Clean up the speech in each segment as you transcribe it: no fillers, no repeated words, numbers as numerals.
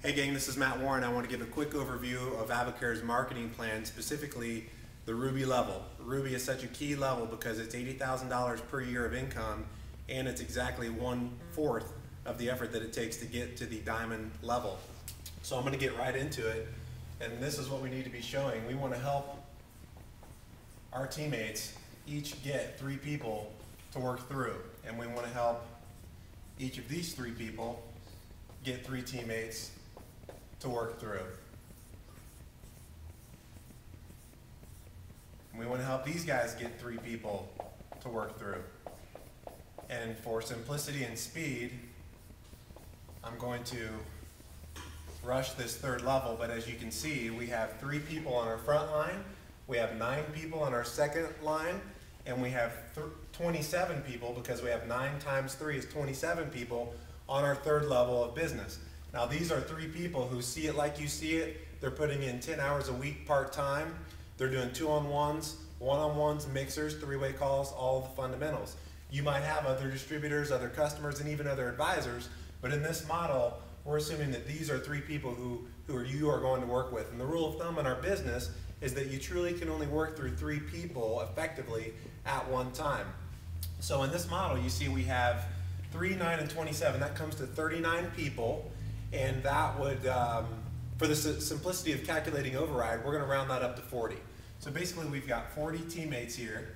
Hey gang, this is Matt Warren. I want to give a quick overview of Advocare's marketing plan, specifically the Ruby level. Ruby is such a key level because it's $80,000 per year of income, and it's exactly 1/4 of the effort that it takes to get to the diamond level. So I'm going to get right into it, and this is what we need to be showing. We want to help our teammates each get 3 people to work through, and we want to help each of these 3 people get 3 teammates to work through. We want to help these guys get 3 people to work through. And for simplicity and speed, I'm going to rush this 3rd level, but as you can see, we have 3 people on our front line, we have 9 people on our second line, and we have 27 people, because we have 9 times 3 is 27 people on our 3rd level of business. Now these are 3 people who see it like you see it. They're putting in 10 hours a week part-time. They're doing 2-on-1s, 1-on-1s, mixers, 3-way calls, all the fundamentals. You might have other distributors, other customers, and even other advisors, but in this model, we're assuming that these are 3 people who you are going to work with. And the rule of thumb in our business is that you truly can only work through 3 people effectively at one time. So in this model, you see we have 3, 9, and 27. That comes to 39 people. And that would, for the simplicity of calculating override, we're going to round that up to 40. So basically we've got 40 teammates here,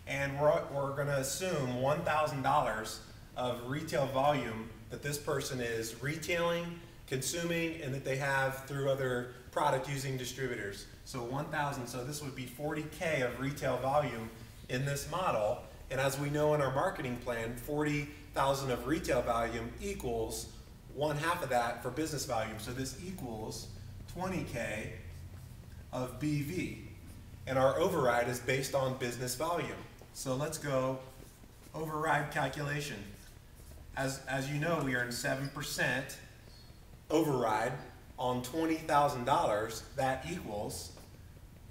and we're going to assume $1,000 of retail volume that this person is retailing, consuming, and that they have through other product using distributors. So 1,000, so this would be 40K of retail volume in this model. And as we know in our marketing plan, 40,000 of retail volume equals 1/2 of that for business volume. So this equals 20K of BV. And our override is based on business volume. So let's go override calculation. As you know, we earn 7% override on $20,000. That equals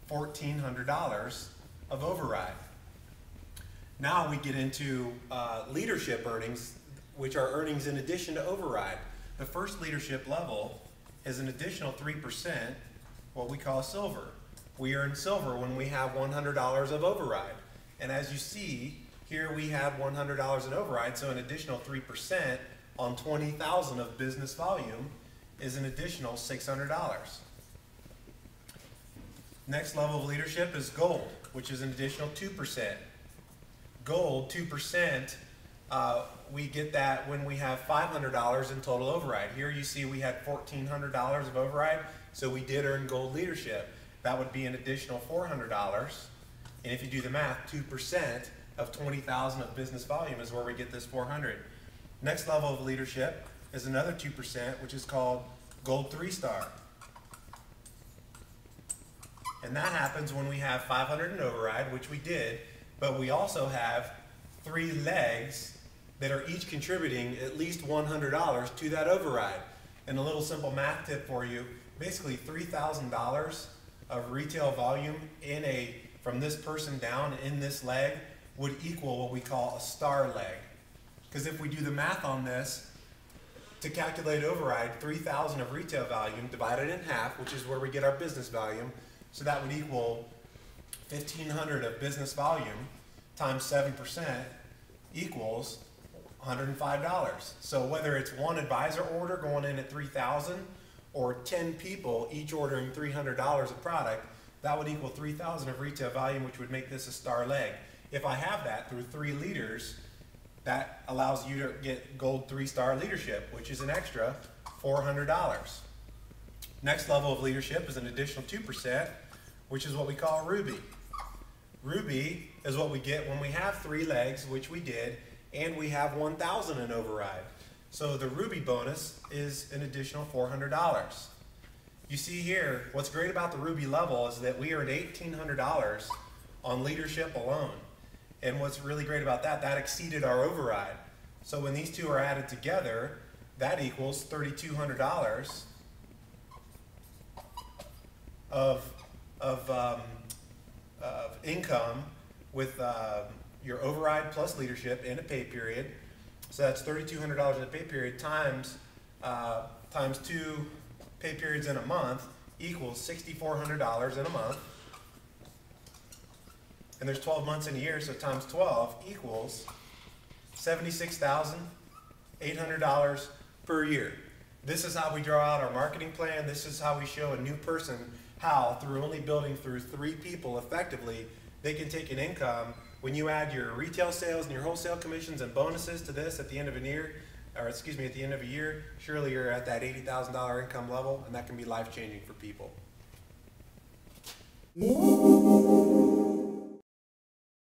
$1,400 of override. Now we get into leadership earnings, which are earnings in addition to override. The first leadership level is an additional 3%, what we call silver. We earn silver when we have $100 of override. And as you see, here we have $100 in override, so an additional 3% on 20,000 of business volume is an additional $600. Next level of leadership is gold, which is an additional 2%. Gold, 2%, we get that when we have $500 in total override. Here you see we had $1,400 of override, so we did earn gold leadership. That would be an additional $400. And if you do the math, 2% of 20,000 of business volume is where we get this 400. Next level of leadership is another 2%, which is called gold 3-star. And that happens when we have 500 in override, which we did, but we also have 3 legs that are each contributing at least $100 to that override. And a little simple math tip for you, basically $3,000 of retail volume from this person down in this leg would equal what we call a star leg. Because if we do the math on this, to calculate override, 3,000 of retail volume divided in half, which is where we get our business volume, so that would equal 1,500 of business volume times 7% equals $105. So whether it's one advisor order going in at 3,000 or 10 people each ordering $300 of product, that would equal 3,000 of retail volume, which would make this a star leg. If I have that through 3 leaders, that allows you to get gold 3-star leadership, which is an extra $400. Next level of leadership is an additional 2%, which is what we call Ruby. Ruby is what we get when we have 3 legs, which we did, and we have 1,000 in override. So the Ruby bonus is an additional $400. You see here, what's great about the Ruby level is that we earned $1,800 on leadership alone. And what's really great about that, that exceeded our override. So when these 2 are added together, that equals $3,200 of income with your override plus leadership in a pay period. So that's $3,200 in a pay period times times 2 pay periods in a month equals $6,400 in a month. And there's 12 months in a year, so times 12 equals $76,800 per year. This is how we draw out our marketing plan. This is how we show a new person how, through only building through 3 people effectively, they can take an income. When you add your retail sales and your wholesale commissions and bonuses to this at the end of a year, at the end of a year, surely you're at that $80,000 income level, and that can be life-changing for people.